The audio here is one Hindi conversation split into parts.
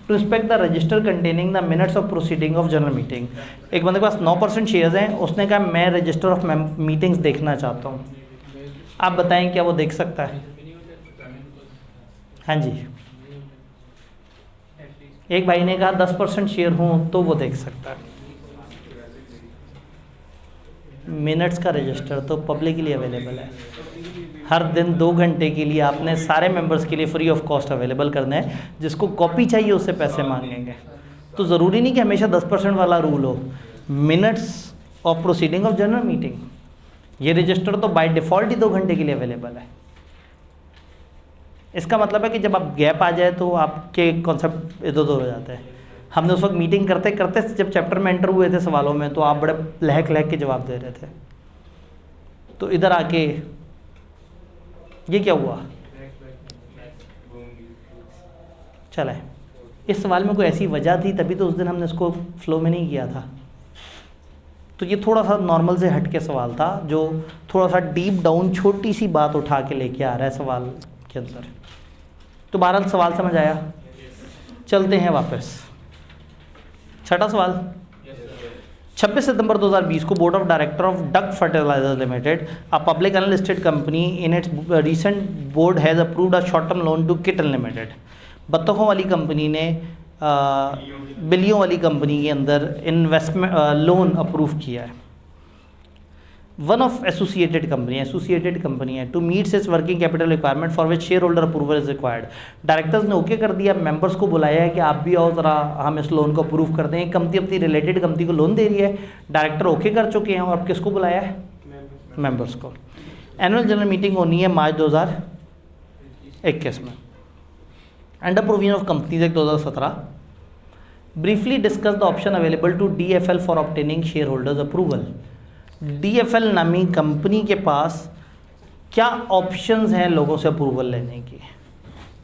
To inspect the register containing the minutes of proceeding of general meeting. एक बंदे के पास 9% शेयर्स हैं, उसने कहा मैं रजिस्टर ऑफ मीटिंग्स देखना चाहता हूँ। आप बताएं क्या वो देख सकता है? हाँ जी, एक भाई ने कहा 10% शेयर हूँ तो वो देख सकता है। मिनट्स का रजिस्टर तो पब्लिकली अवेलेबल है, हर दिन 2 घंटे के लिए आपने सारे मेंबर्स के लिए फ्री ऑफ कॉस्ट अवेलेबल करना है। जिसको कॉपी चाहिए उससे पैसे मांगेंगे। तो ज़रूरी नहीं कि हमेशा 10% वाला रूल हो। Minutes of proceeding of general meeting, ये रजिस्टर तो बाय डिफ़ॉल्ट ही 2 घंटे के लिए अवेलेबल है। इसका मतलब है कि जब आप गैप आ जाए तो आपके कॉन्सेप्ट इधर उधर हो जाते हैं। हमने उस वक्त मीटिंग करते करते जब चैप्टर में एंटर हुए थे सवालों में, तो आप बड़े लहक लहक के जवाब दे रहे थे। तो इधर आके ये क्या हुआ? चले, इस सवाल में कोई ऐसी वजह थी तभी तो उस दिन हमने इसको फ्लो में नहीं किया था। तो ये थोड़ा सा नॉर्मल से हट के सवाल था, जो थोड़ा सा डीप डाउन छोटी सी बात उठा के लेके आ रहा है सवाल के अंदर। तो बहरहाल सवाल समझ आया? चलते हैं वापस। छठा सवाल, 26 सितंबर 2020 को board of director of duck fertiliser limited, a public unlisted company, in its recent board has approved a short term loan to kitten limited. बत्तखों वाली कंपनी ने बिल्लियों वाली कंपनी के अंदर इन्वेस्टमेंट लोन अप्रूव किया है। वन ऑफ एसोसिएटेड कंपनी है to meet its working capital requirement for which share holder approval is required. Directors ने ओके कर दिया, मेंबर्स को बुलाया है कि आप भी आओ ज़रा हम इस लोन को अप्रूव कर दें। कंपनी अपनी रिलेटेड कंपनी को लोन दे रही है, डायरेक्टर ओके कर चुके हैं, और किसको बुलाया है? मेंबर्स को। एनुअल जनरल मीटिंग होनी है मार्च 2021 में। Under provision of companies act 2017, briefly discuss the option available to DFL for obtaining share holders approval. DFL नामी कंपनी के पास क्या ऑप्शंस हैं लोगों से अप्रूवल लेने की?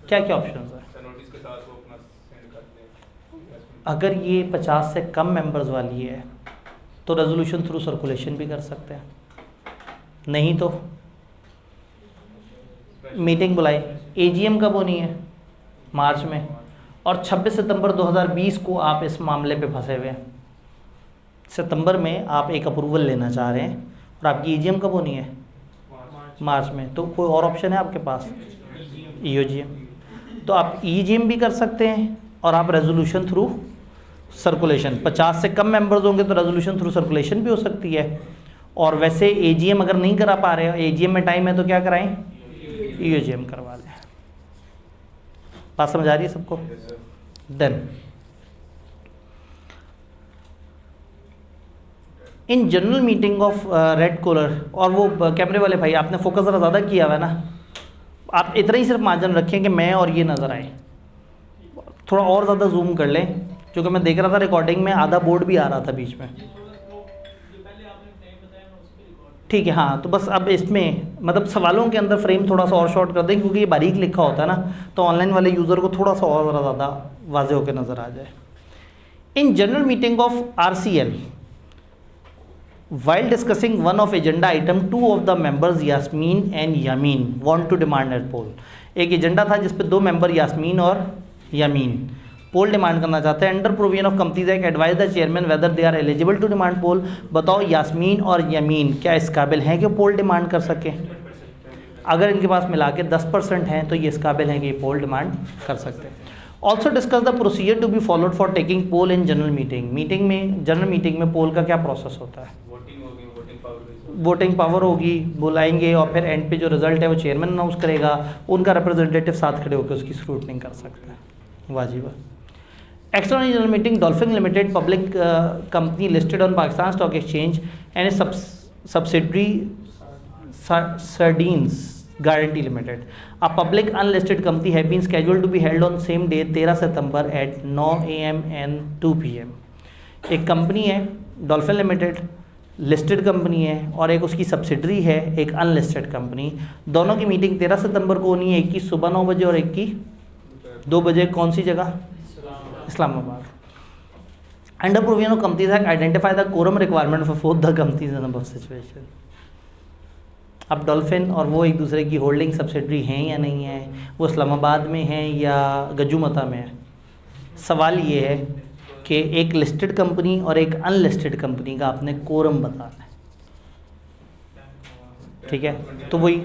क्या क्या ऑप्शंस हैं? नोटिस के साथ वो अपना सेंड करते हैं। अगर ये 50 से कम मेंबर्स वाली है तो रेजोल्यूशन थ्रू सर्कुलेशन भी कर सकते हैं, नहीं तो मीटिंग बुलाई। AGM कब होनी है? मार्च में। और 26 सितंबर 2020 को आप इस मामले पे फंसे हुए हैं। सितंबर में आप एक अप्रूवल लेना चाह रहे हैं और आपकी EGM कब होनी है? मार्च में। तो कोई और ऑप्शन है आपके पास? EOGM। तो आप EGM भी कर सकते हैं और आप रेजोल्यूशन थ्रू सर्कुलेशन, 50 से कम मेंबर्स होंगे तो रेजोल्यूशन थ्रू सर्कुलेशन भी हो सकती है। और वैसे AGM अगर नहीं करा पा रहे हो, AGM में टाइम है तो क्या कराएं? EOGM करवा लें। बात समझ आ रही है सबको? Then in general meeting of red collar, और वो कैमरे वाले भाई आपने फोकस ज़रा ज़्यादा किया हुआ है ना, आप इतना ही सिर्फ मार्जिन रखें कि मैं और ये नज़र आए। थोड़ा और ज़्यादा जूम कर लें, क्योंकि मैं देख रहा था रिकॉर्डिंग में आधा बोर्ड भी आ रहा था बीच में। ठीक है, हाँ। तो बस अब इसमें मतलब सवालों के अंदर फ्रेम थोड़ा सा और शॉर्ट कर दें, क्योंकि ये बारीक लिखा होता है ना, तो ऑनलाइन वाले यूज़र को थोड़ा सा और ज़्यादा वाजे होकर नज़र आ जाए। इन general meeting of RCL, while discussing one of agenda item, two of the members Yasmin and Yamin want to demand a poll। एक एजेंडा था जिस पे 2 मेंबर यास्मीन और यामीन पोल डिमांड करना चाहते हैं। Under provision of companies act advise the chairman whether they are eligible to demand poll. बताओ यास्मीन और यामीन क्या इस काबिल हैं कि पोल डिमांड कर सकें? अगर इनके पास मिला के 10% हैं तो ये इस काबिल हैं कि पोल डिमांड कर सकते हैं। Also discuss the procedure to be followed for taking poll in general meeting. General meeting में पोल का क्या प्रोसेस होता है? वोटिंग पावर होगी, बुलाएंगे और फिर एंड पे जो रिजल्ट है वो चेयरमैन अनाउंस करेगा, उनका रिप्रेजेंटेटिव साथ खड़े होकर उसकी स्क्रूटनी कर सकता है। वाजिब। External general meeting dolphin limited, public company listed on Pakistan stock exchange and subsidiary Sardines Guarantee Limited, a public unlisted company have been scheduled to be held on same day 13 September at 9 AM and 2 PM। एक कंपनी है डॉल्फिन लिमिटेड, लिस्टेड कंपनी है, और एक उसकी सब्सिडरी है एक अनलिस्टेड कंपनी। दोनों की मीटिंग 13 सितंबर को होनी है, एक की सुबह 9 बजे और एक की 2 बजे। कौन सी जगह? Islamabad. Under provision of companies act identify the quorum requirement for both the companies in above situation. अब डॉल्फिन और वो एक दूसरे की होल्डिंग सब्सिडरी हैं या नहीं है, वो इस्लामाबाद में हैं या गजुमता में है? सवाल ये है कि एक लिस्टेड कंपनी और एक अनलिस्टेड कंपनी का आपने कोरम बताना है, ठीक है। तो वही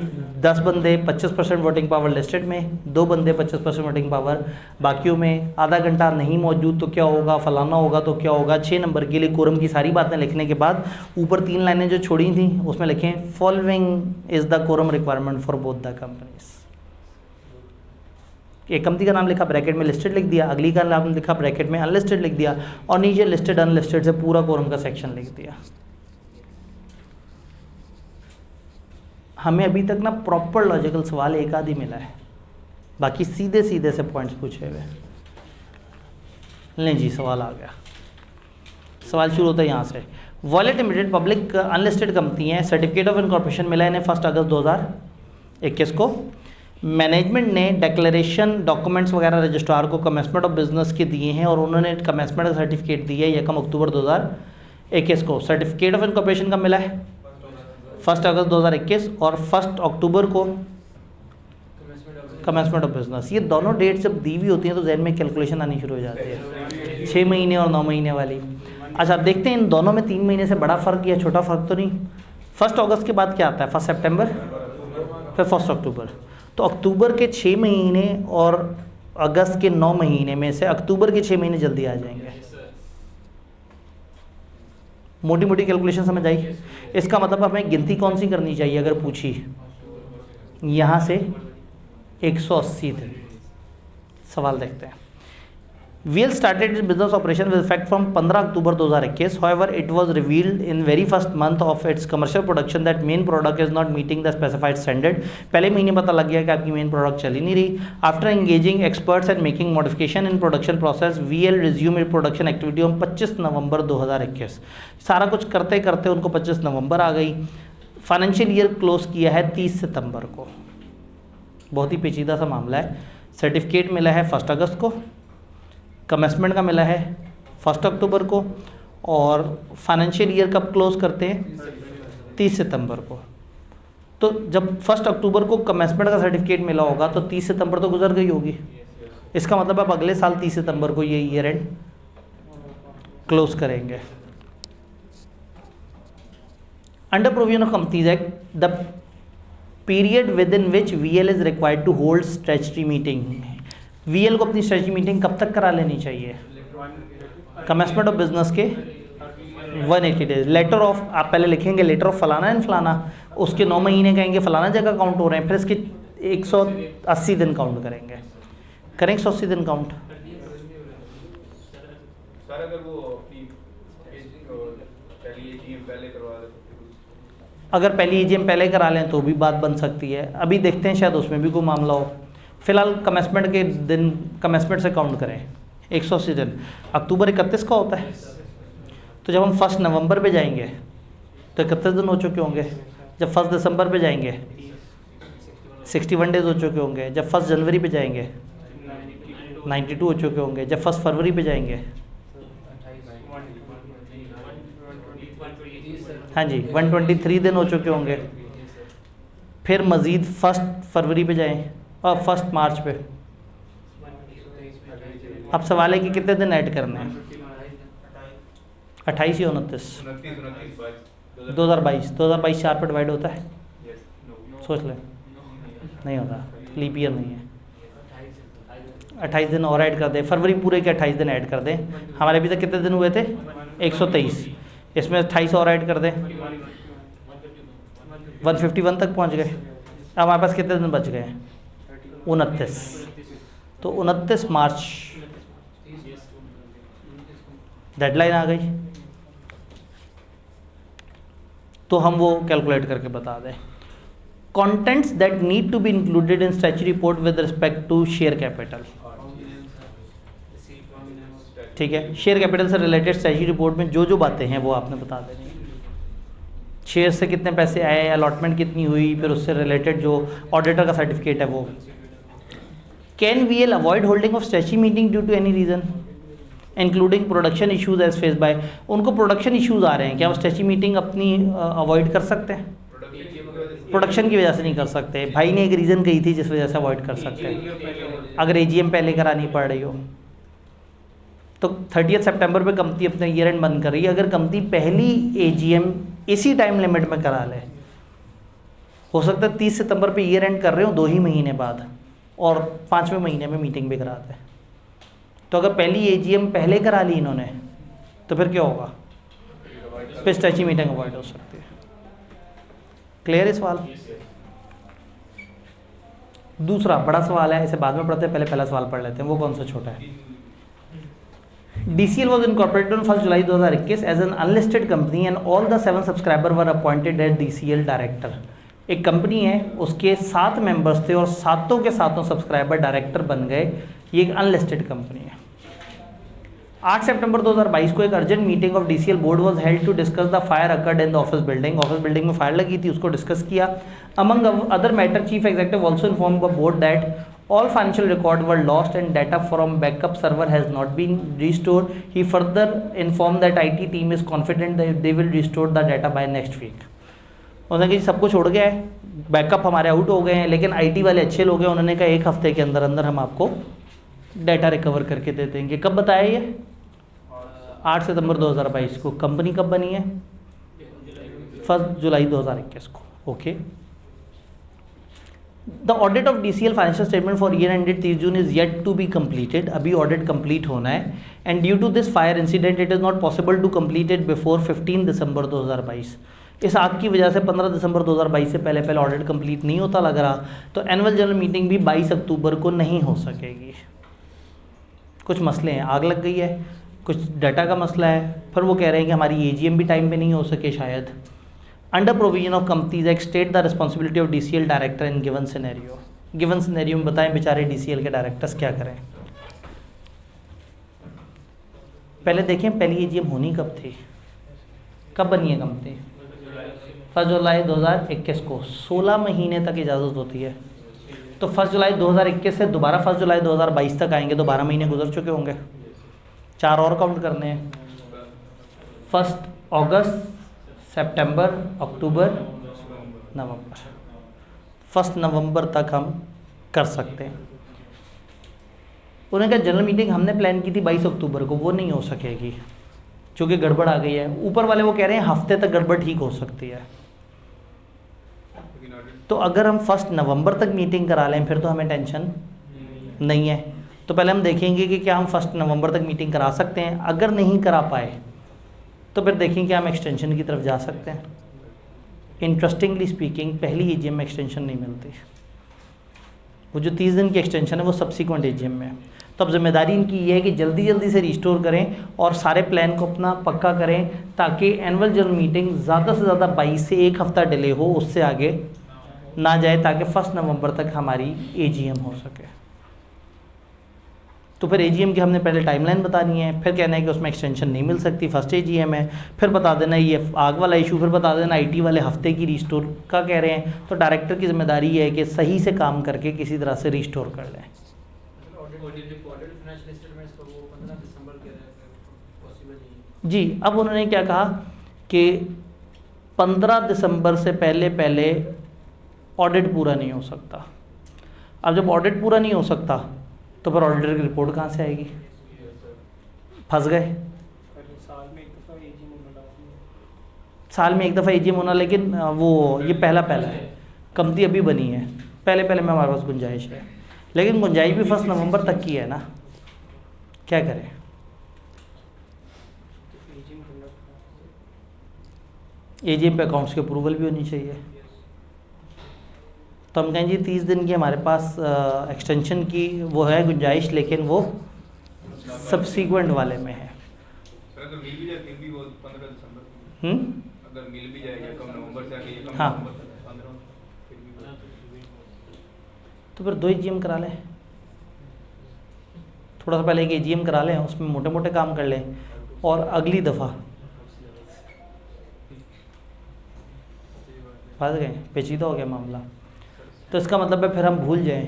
10 बंदे 25% वोटिंग पावर लिस्टेड में, 2 बंदे 25% वोटिंग पावर बाकियों में, आधा घंटा नहीं मौजूद तो क्या होगा, फलाना होगा तो क्या होगा। 6 नंबर के लिए कोरम की सारी बातें लिखने के बाद ऊपर 3 लाइनें जो छोड़ी थी उसमें लिखें following is the quorum requirement for both the companies. एक कंपनी का नाम लिखा, ब्रैकेट में लिस्टेड लिख दिया, अगली का नाम लिखा, ब्रैकेट में अनलिस्टेड लिख दिया, और नीचे लिस्टेड अनलिस्टेड से पूरा कोरम का सेक्शन लिख दिया। हमें अभी तक ना प्रॉपर लॉजिकल सवाल एक आध ही मिला है, बाकी सीधे सीधे से पॉइंट्स पूछे हुए। नहीं जी, सवाल आ गया। सवाल शुरू होता है यहाँ से। Wallet limited public unlisted company है, सर्टिफिकेट ऑफ इनकॉर्पोरेशन मिला इन्हें 1 अगस्त 2021 को। मैनेजमेंट ने डिक्लेरेशन डॉक्यूमेंट्स वगैरह रजिस्ट्रार को कमेंसमेंट ऑफ बिजनेस के दिए हैं और उन्होंने कमेंसमेंट का सर्टिफिकेट दिया है 1 अक्टूबर 2021 को। सर्टिफिकेट ऑफ इनकॉर्पोरेशन का मिला है 1 अगस्त 2021 और 1 अक्टूबर को कमेंसमेंट ऑफ बिजनेस। ये दोनों डेट जब दी हुई होती हैं तो जहन में कैलकुलेशन आनी शुरू हो जाती है, 6 महीने और 9 महीने वाली। अच्छा, अब देखते हैं इन दोनों में 3 महीने से बड़ा फ़र्क या छोटा फ़र्क तो नहीं। 1 अगस्त के बाद क्या आता है? 1 सितंबर, फिर 1 अक्टूबर। तो अक्टूबर के 6 महीने और अगस्त के 9 महीने में से अक्टूबर के 6 महीने जल्दी आ जाएंगे। मोटी मोटी कैलकुलेशन समझ आई? इसका मतलब हमें गिनती कौन सी करनी चाहिए अगर पूछी? यहाँ से 180 दिन। सवाल देखते हैं। VL started its business operation with effect from 15 October 2021. However, it was revealed in very first month of its commercial production that main product is not meeting the specified standard. पहले महीने पता लग गया कि आपकी मेन प्रोडक्ट चल ही नहीं रही। After engaging experts and making modification in production process, VL resumed its production activity on 25 नवंबर 2021. सारा कुछ करते करते उनको 25 नवंबर आ गई। फाइनेंशियल ईयर क्लोज किया है 30 सितंबर को। बहुत ही पेचीदा सा मामला है। सर्टिफिकेट मिला है 1 अगस्त को, कमेंसमेंट का मिला है 1 अक्टूबर को, और फाइनेंशियल ईयर कब क्लोज करते हैं? 30 सितंबर को। तो जब 1 अक्टूबर को कमेंसमेंट का सर्टिफिकेट मिला होगा तो 30 सितंबर तो गुजर गई होगी। इसका मतलब आप अगले साल 30 सितंबर को ये ईयर एंड क्लोज करेंगे। Under provision of companies act, the period within which VL is required to hold statutory meeting. VL को अपनी स्ट्रेटजी मीटिंग कब तक करा लेनी चाहिए? कमेंसमेंट ऑफ बिजनेस के 180 डेज। लेटर ऑफ, आप पहले लिखेंगे लेटर ऑफ फलाना एंड फलाना, उसके 9 महीने कहेंगे फलाना जगह काउंट हो रहे हैं, फिर इसके 180 दिन काउंट करेंगे। करें 180 दिन काउंट। सर अगर वो अपनी पहली AGM पहले करवा ले, अगर पहली AGM पहले करा लें तो भी बात बन सकती है। अभी देखते हैं, शायद उसमें भी कोई मामला हो। फिलहाल कमेंसमेंट के दिन, कमेंसमेंट से काउंट करें 180 दिन। अक्टूबर 31 का होता है, तो जब हम 1 नवंबर पे जाएंगे तो 31 दिन हो चुके होंगे। जब 1 दिसंबर पे जाएंगे 61 डेज हो चुके होंगे। जब 1 जनवरी पे जाएंगे 92 हो चुके होंगे। जब 1 फरवरी पे जाएंगे, हाँ जी, 123 दिन हो चुके होंगे। फिर मज़ीद 1 फरवरी पे जाएं और 1 मार्च पे। अब सवाल है कि कितने दिन ऐड करने हैं? 28 या 29? 2022 4 पे डिवाइड होता है, सोच लें। नहीं होता, लीप ईयर नहीं है। 28 दिन और ऐड कर दें, फरवरी पूरे के 28 दिन ऐड कर दें। हमारे अभी तक कितने दिन हुए थे? 123। इसमें 28 और ऐड कर दें, 151 तक पहुंच गए। अब हमारे पास कितने दिन बच गए? 29। तो 29 मार्च डेडलाइन आ गई, तो हम वो कैलकुलेट करके बता दें। Contents that need to be included in statutory report with respect to share capital. ठीक है, शेयर कैपिटल से रिलेटेड स्टैट्यूटरी रिपोर्ट में जो जो बातें हैं वो आपने बता देनी है। शेयर से कितने पैसे आए, अलॉटमेंट कितनी हुई, फिर उससे रिलेटेड जो ऑडिटर का सर्टिफिकेट है वो। Can VL avoid holding of statutory meeting due to any reason including production issues as face by. उनको प्रोडक्शन इश्यूज आ रहे हैं, क्या वो स्टैट्यूटरी मीटिंग अपनी अवॉइड कर सकते हैं? प्रोडक्शन की वजह से नहीं कर सकते। भाई ने एक रीज़न कही थी जिस वजह से अवॉइड कर सकते हैं, अगर AGM पहले करानी पड़ रही हो। तो 30 सितंबर पे कंपनी अपना ईयर एंड बंद कर रही है। अगर कंपनी पहली एजीएम इसी टाइम लिमिट में करा ले, हो सकता है 30 सितंबर पे ईयर एंड कर रहे हो 2 ही महीने बाद और 5वें महीने में मीटिंग भी कराते हैं। तो अगर पहली एजीएम पहले करा ली इन्होंने तो फिर क्या होगा, पिस्टैची मीटिंग अवॉइड हो सकती है। क्लियर है सवाल? दूसरा बड़ा सवाल है, इसे बाद में पढ़ते हैं, पहले पहला सवाल पढ़ लेते हैं। वो कौन सा छोटा है? DCL was incorporated on 1st July 2021 as an unlisted company and all the 7 subscribers were appointed as DCL director। एक कंपनी है, उसके 7 मेंबर्स थे और सातों के सातों सब्सक्राइबर डायरेक्टर बन गए। ये एक अनलिस्टेड कंपनी है। 8 सितंबर 2022 को एक urgent meeting of DCL board was held to discuss the fire occurred in the office building. Office building में फायर लगी थी, उसको डिस्कस किया। Among other matter chief executive also inform the board that all financial records were lost and data from backup server has not been restored. He further informed that IT team is confident that they will restore the data by next week। उन्होंने कहा सब कुछ उड़ गया है, बैकअप हमारे आउट हो गए हैं, लेकिन IT वाले अच्छे लोग हैं, उन्होंने कहा 1 हफ्ते के अंदर अंदर हम आपको डाटा रिकवर करके दे देंगे। कब बताया ये? 8 सितंबर 2022 को। कंपनी कब बनी है? 1 जुलाई 2021 को। Okay. The audit of DCL financial statement for year ended 30 June is yet to be completed. अभी ऑडिट कंप्लीट होना है and due to this fire incident it is not possible to complete it before 15 December 2022। इस आग की वजह से 15 दिसंबर 2022 से पहले पहले ऑडिट कंप्लीट नहीं होता लग रहा, तो एनुअल जनरल मीटिंग भी 22 अक्टूबर को नहीं हो सकेगी। कुछ मसले हैं, आग लग गई है, कुछ डाटा का मसला है, फिर वो कह रहे हैं कि हमारी AGM भी टाइम पे नहीं हो सके शायद। Under provision of companies act state the responsibility of DCL director in given scenario. Given scenario में बताएं बेचारे DCL के डायरेक्टर्स क्या करें। पहले देखें पहली AGM होनी कब थी, कब बनी है कंपनी? 1 जुलाई 2021 को। 16 महीने तक इजाज़त होती है, तो 1 जुलाई 2021 से दोबारा 1 जुलाई 2022 तक आएंगे तो 12 महीने गुजर चुके होंगे। 4 और काउंट करने हैं। 1 अगस्त, सितंबर, अक्टूबर, नवंबर। 1 नवंबर तक हम कर सकते हैं। उन्होंने कहा जनरल मीटिंग हमने प्लान की थी 22 अक्टूबर को, वो नहीं हो सकेगी क्योंकि गड़बड़ आ गई है। ऊपर वाले वो कह रहे हैं हफ्ते तक गड़बड़ ठीक हो सकती है। तो अगर हम 1 नवंबर तक मीटिंग करा लें फिर तो हमें टेंशन नहीं है। तो पहले हम देखेंगे कि क्या हम 1 नवंबर तक मीटिंग करा सकते हैं। अगर नहीं करा पाए तो फिर देखेंगे कि हम एक्सटेंशन की तरफ जा सकते हैं। इंटरेस्टिंगली स्पीकिंग पहली AGM में एक्सटेंशन नहीं मिलती, वो जो 30 दिन की एक्सटेंशन है वो सब्सिक्वेंट AGM में है। तो अब जिम्मेदारी इनकी ये है कि जल्दी जल्दी से रिस्टोर करें और सारे प्लान को अपना पक्का करें ताकि एनुअल जनरल मीटिंग ज़्यादा से ज़्यादा 22 से 1 हफ्ता डिले हो, उससे आगे ना जाए, ताकि 1 नवंबर तक हमारी AGM हो सके। तो फिर AGM की हमने पहले टाइमलाइन बतानी है, फिर कहना है कि उसमें एक्सटेंशन नहीं मिल सकती, फर्स्ट AGM है, फिर बता देना ये आग वाला इशू, फिर बता देना IT वाले हफ्ते की रिस्टोर का कह रहे हैं। तो डायरेक्टर की जिम्मेदारी है कि सही से काम करके किसी तरह से रिस्टोर कर लें। जी, अब उन्होंने क्या कहा कि 15 दिसंबर से पहले पहले ऑडिट पूरा नहीं हो सकता। अब जब ऑडिट पूरा नहीं हो सकता तो फिर ऑडिटर की रिपोर्ट कहाँ से आएगी? फंस गए। साल में एक दफ़ा AGM होना, लेकिन वो ये पहला है, कंपनी अभी बनी है, पहले में हमारे पास गुंजाइश है, लेकिन गुंजाइश भी 1 नवंबर तक की है ना, क्या करें? AGM पे अकाउंट्स की अप्रूवल भी होनी चाहिए। तो हम कहें जी 30 दिन की हमारे पास एक्सटेंशन की वो है गुंजाइश, लेकिन वो सब्सीक्वेंट वाले में है। अगर मिल भी जाए फिर भी वो 15 दिसंबर, अगर मिल भी जाएगा कम नवंबर से आगे, कम हाँ, नवंबर से 15 फिर भी तो फिर 2 AGM करा लें, थोड़ा सा पहले एक AGM करा लें, उसमें मोटे मोटे काम कर लें, और अगली दफ़ा फंस गए, पेचीदा हो गया मामला। तो इसका मतलब है फिर हम भूल जाएं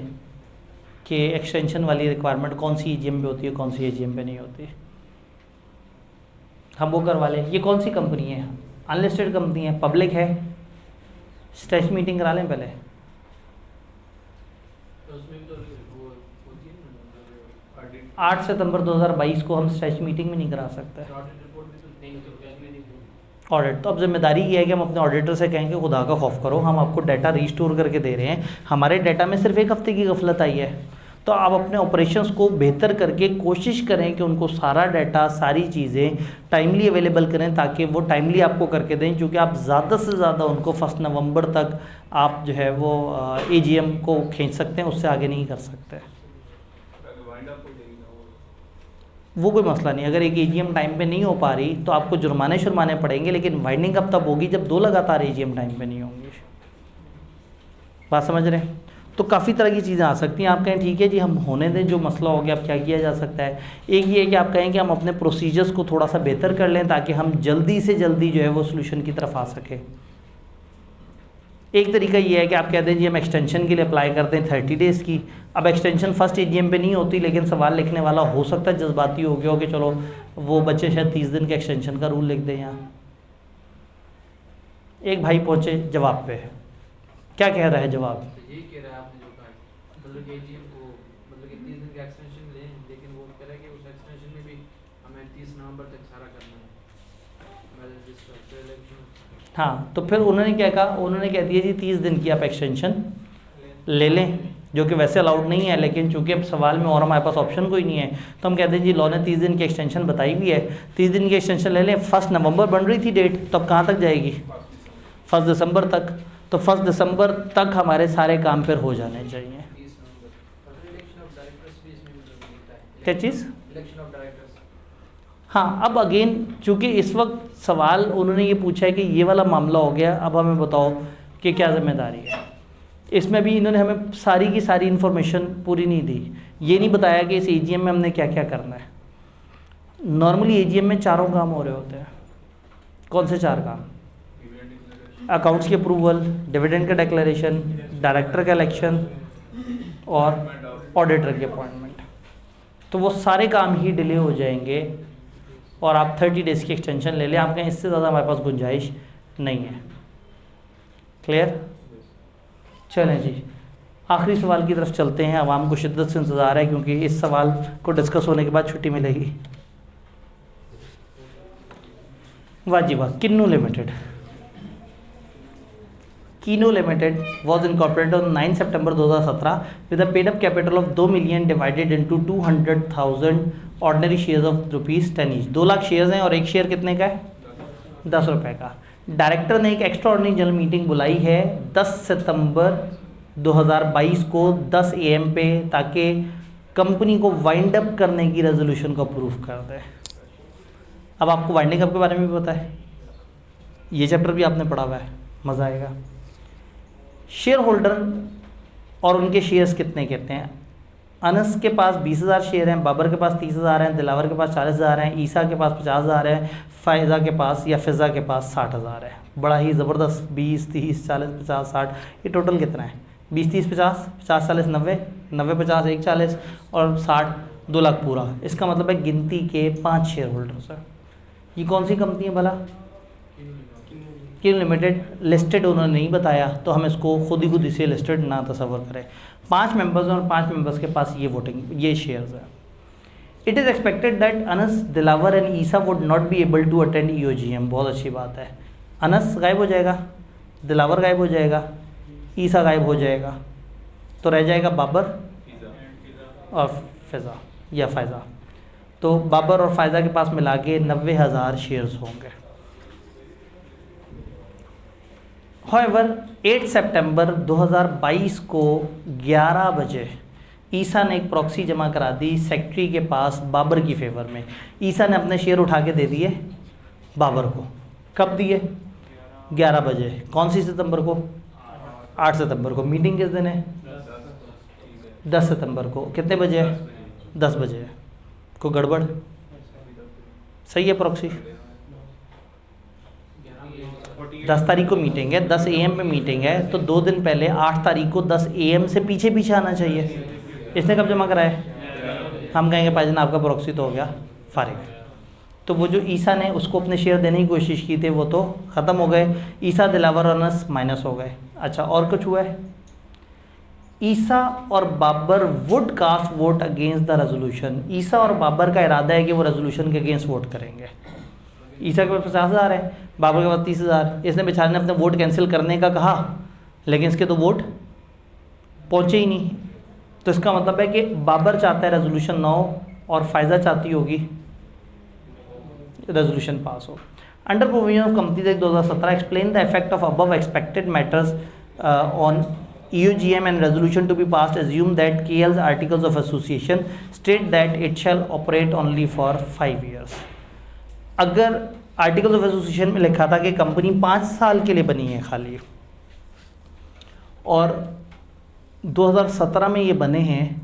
कि एक्सटेंशन वाली रिक्वायरमेंट कौन सी AGM पे होती है, कौन सी AGM पे नहीं होती, हम वो करवा लें। ये कौन सी कंपनी है? अनलिस्टेड कंपनी है, पब्लिक है, स्टेज मीटिंग करा लें पहले। 8 सितंबर 2022 को हम स्ट्रेच मीटिंग में नहीं करा सकते ऑडिट। तो अब जिम्मेदारी ये है कि हम अपने ऑडिटर से कहेंगे खुदा का खौफ करो, हम आपको डाटा रिस्टोर करके दे रहे हैं, हमारे डाटा में सिर्फ 1 हफ्ते की गफलत आई है, तो आप अपने ऑपरेशंस को बेहतर करके कोशिश करें कि उनको सारा डाटा, सारी चीज़ें टाइमली अवेलेबल करें, ताकि वो टाइमली आपको करके दें, क्योंकि आप ज़्यादा से ज़्यादा उनको 1 नवंबर तक आप जो है वो AGM को खींच सकते हैं, उससे आगे नहीं कर सकते। वो कोई मसला नहीं, अगर एक AGM टाइम पे नहीं हो पा रही तो आपको जुर्माने पड़ेंगे, लेकिन वाइंडिंग अप तब होगी जब 2 लगातार AGM टाइम पे नहीं होंगी। बात समझ रहे हैं? तो काफ़ी तरह की चीज़ें आ सकती हैं। आप कहें ठीक है जी हम होने दें, जो मसला हो गया, अब क्या किया जा सकता है। एक ये है कि आप कहें कि हम अपने प्रोसीजर्स को थोड़ा सा बेहतर कर लें, ताकि हम जल्दी से जल्दी जो है वो सोल्यूशन की तरफ आ सके। एक तरीका ये है कि आप कहते हैं जी हम एक्सटेंशन के लिए अप्लाई करते हैं 30 डेज़ की। अब एक्सटेंशन फर्स्ट AGM पे नहीं होती, लेकिन सवाल लिखने वाला हो सकता है जज्बाती हो गया हो कि चलो वो बच्चे शायद 30 दिन के एक्सटेंशन का रूल लिख दें। यहाँ एक भाई पहुँचे जवाब पे, क्या कह रहा है जवाब? यही कह रहा है आपने जो कहा, मतलब AGM को मतलब कि 30 दिन का एक्सटेंशन लें, लेकिन वो कह रहा है कि उस एक्सटेंशन में भी हमें 30 नवंबर तक सारा करना है। हाँ, तो फिर उन्होंने क्या कहा, उन्होंने कह दिया जी 30 दिन की आप एक्सटेंशन ले लें, जो कि वैसे अलाउड नहीं है, लेकिन चूंकि अब सवाल में और हमारे पास ऑप्शन कोई नहीं है, तो हम कहते हैं जी लॉ ने 30 दिन की एक्सटेंशन बताई भी है, 30 दिन की एक्सटेंशन ले लें। 1 नवंबर बन रही थी डेट, तो अब कहाँ तक जाएगी? 1 दिसंबर तक। तो 1 दिसंबर तक हमारे सारे काम फिर हो जाने चाहिए। क्या चीज़? हाँ, अब अगेन चूँकि इस वक्त सवाल उन्होंने ये पूछा है कि ये वाला मामला हो गया, अब हमें बताओ कि क्या ज़िम्मेदारी है। इसमें भी इन्होंने हमें सारी की सारी इन्फॉर्मेशन पूरी नहीं दी, ये नहीं बताया कि इस AGM में हमने क्या क्या करना है। नॉर्मली AGM में 4 काम हो रहे होते हैं। कौन से 4 काम? अकाउंट्स की अप्रूवल, डिविडेंड का डिक्लेरेशन, डायरेक्टर का इलेक्शन और ऑडिटर की अपॉइंटमेंट। तो वो सारे काम ही डिले हो जाएंगे और आप 30 डेज़ की एक्सटेंशन ले लें। आप कहें इससे ज़्यादा हमारे पास गुंजाइश नहीं है। क्लियर? चलें जी, आखिरी सवाल की तरफ चलते हैं। आवाम को शिद्दत से इंतज़ार है, क्योंकि इस सवाल को डिस्कस होने के बाद छुट्टी मिलेगी। वाजिबा किन्नू limited, Kino Limited was incorporated on 9 September 2017 with a paid up capital of 2 million divided into 200,000 ordinary shares of ₹10 each। 2 lakh shares हैं और एक शेयर कितने का है? 10 रुपये का। डायरेक्टर ने एक एक्स्ट्रा ऑर्डिनरी जनरल मीटिंग बुलाई है 10 सितंबर 2022 को 10 AM पे, ताकि कंपनी को वाइंड अप करने की रेजोल्यूशन को अप्रूव कर दे। अब आपको वाइंडिंग अप के बारे में भी पता है, ये चैप्टर भी आपने पढ़ा हुआ है, मज़ा आएगा। शेयर होल्डर और उनके शेयर्स कितने कहते हैं? अनस के पास 20,000 शेयर हैं, बाबर के पास 30,000 हैं, दिलावर के पास 40,000 हैं, ईसा के पास 50,000 हैं, फ़ायज़ा के पास या फ़िज़ा के पास 60,000 है। बड़ा ही ज़बरदस्त 20, 30, 40, 50, 60, ये टोटल कितना है? 20, 30, 50, 50, 40, 90, 90, 50, 1, 40 और 60, 2 लाख पूरा। इसका मतलब है गिनती के 5 शेयर होल्डर्स हैं। ये कौन सी कंपनी है भला? किनो लिमिटेड। लिस्टेड उन्होंने नहीं बताया, तो हम इसको खुद ही इसे लिस्टेड ना तस्वर करें। 5 मेंबर्स और 5 मेंबर्स के पास ये शेयर्स हैं। It is expected that Anas, Dilawar and Isa would not be able to attend EOGM। बहुत अच्छी बात है। अनस गायब हो जाएगा, दिलावर गायब हो जाएगा, ईसा गायब हो जाएगा, तो रह जाएगा बाबर और फ़िज़ा या फ़ायज़ा। तो बाबर और फ़ायज़ा के पास मिला के 90,000 शेयर्स होंगे। However, 8 सितंबर 2022 को 11 बजे ईसा ने एक प्रॉक्सी जमा करा दी सेक्रेटरी के पास बाबर की फेवर में। ईसा ने अपने शेयर उठा के दे दिए बाबर को। कब दिए? 11 बजे। कौन सी सितंबर को? 8 सितंबर को। मीटिंग किस दिन है? 10 सितंबर को। कितने बजे है? 10 बजे है। कोई गड़बड़? सही है प्रॉक्सी? 10 तारीख को मीटिंग है, 10 AM पे मीटिंग है, तो 2 दिन पहले 8 तारीख को 10 AM से पीछे पीछे आना चाहिए। इसने कब जमा कराया? हम कहेंगे भाईजान आपका प्रॉक्सी तो हो गया फारिग। तो वो जो ईसा ने उसको अपने शेयर देने की कोशिश की थी वो तो ख़त्म हो गए। ईसा, दिलावर और अनस माइनस हो गए। अच्छा, और कुछ हुआ है? ईसा और Babar would cast vote against the resolution. Isa और बाबर का इरादा है कि वो रेजोल्यूशन के अगेंस्ट वोट करेंगे। ईसा के पास 50,000 है, बाबर के पास 30,000। इसने बेचारे ने अपने वोट कैंसिल करने का कहा, लेकिन इसके तो वोट पहुंचे ही नहीं। तो इसका मतलब है कि बाबर चाहता है रेजोल्यूशन ना हो और फायजा चाहती होगी रेजोल्यूशन पास हो। Under provision of companies act 2017 explain the effect of above expected matters on EUGM and resolution to be passed assume that KL's articles of association state that it shall operate only for 5 years। अगर आर्टिकल्स ऑफ एसोसिएशन में लिखा था कि कंपनी 5 साल के लिए बनी है खाली, और 2017 में ये बने हैं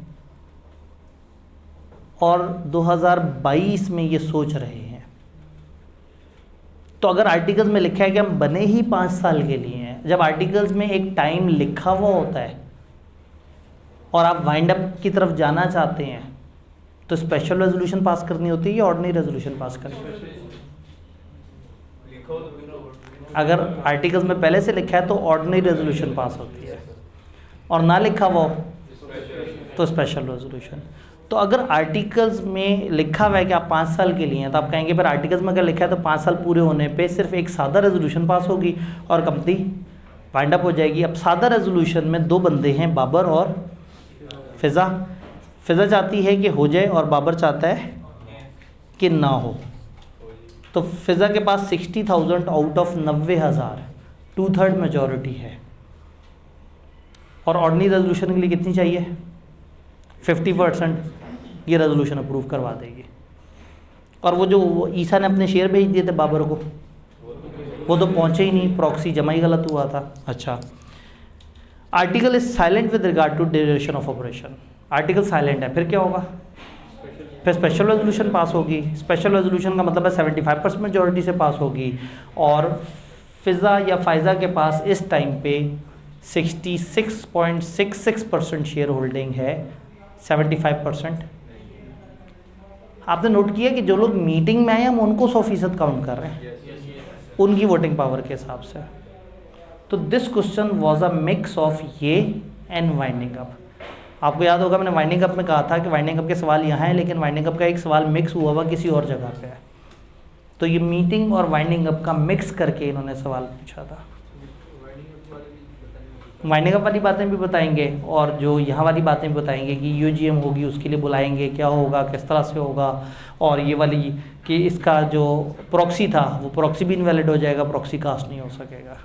और 2022 में ये सोच रहे हैं, तो अगर आर्टिकल्स में लिखा है कि हम बने ही 5 साल के लिए हैं, जब आर्टिकल्स में एक टाइम लिखा हुआ होता है और आप वाइंड अप की तरफ जाना चाहते हैं, तो स्पेशल रेजोल्यूशन पास करनी होती है या ऑर्डिनरी रेजोल्यूशन पास करनी होती है? अगर आर्टिकल्स में पहले से लिखा है तो ऑर्डिनरी रेजोल्यूशन पास होती है, और ना लिखा हुआ तो स्पेशल रेजोल्यूशन। तो अगर आर्टिकल्स में लिखा हुआ है कि आप 5 साल के लिए हैं, तो आप कहेंगे पर आर्टिकल्स में अगर लिखा है तो 5 साल पूरे होने पे सिर्फ एक सादा रेजोल्यूशन पास होगी और कंपनी वाइंड अप हो जाएगी। अब सादा रेजोल्यूशन में 2 बंदे हैं, बाबर और फिज़ा। फिज़ा चाहती है कि हो जाए और बाबर चाहता है कि ना हो। तो फिज़ा के पास 60,000 आउट ऑफ 90,000, 2/3 मेजॉरिटी है, और ऑर्डिनरी रेजोल्यूशन के लिए कितनी चाहिए? 50%। ये रेजोल्यूशन अप्रूव करवा देगी। और वो जो ईसा ने अपने शेयर भेज दिए थे बाबर को, वो तो पहुंचे ही नहीं, प्रॉक्सी जमा ही गलत हुआ था। अच्छा, article is silent with regard to duration of operation. Article silent है, फिर क्या होगा? फिर स्पेशल रेजोल्यूशन पास होगी। स्पेशल रेजोल्यूशन का मतलब है 75% मेजॉरिटी से पास होगी, और फिज़ा या फायजा के पास इस टाइम पे 66.66% शेयर होल्डिंग है, 75%। आपने नोट किया कि जो लोग मीटिंग में आए हम उनको 100% काउंट कर रहे हैं उनकी वोटिंग पावर के हिसाब से। तो this question was a mix of ये एंड वाइंडिंग अप। आपको याद होगा मैंने वाइंडिंग अप में कहा था कि वाइंडिंग अप के सवाल यहाँ हैं, लेकिन वाइंडिंग अप का एक सवाल मिक्स हुआ हुआ किसी और जगह पे है। तो ये मीटिंग और वाइंडिंग अप का मिक्स करके इन्होंने सवाल पूछा था। वाइंडिंग अप वाली बातें भी बताएंगे और जो यहाँ वाली बातें भी बताएंगे कि यूजीएम होगी उसके लिए बुलाएंगे, क्या होगा, किस तरह से होगा, और ये वाली कि इसका जो प्रॉक्सी था वो प्रॉक्सी भी इनवैलिड हो जाएगा, प्रॉक्सी कास्ट नहीं हो सकेगा।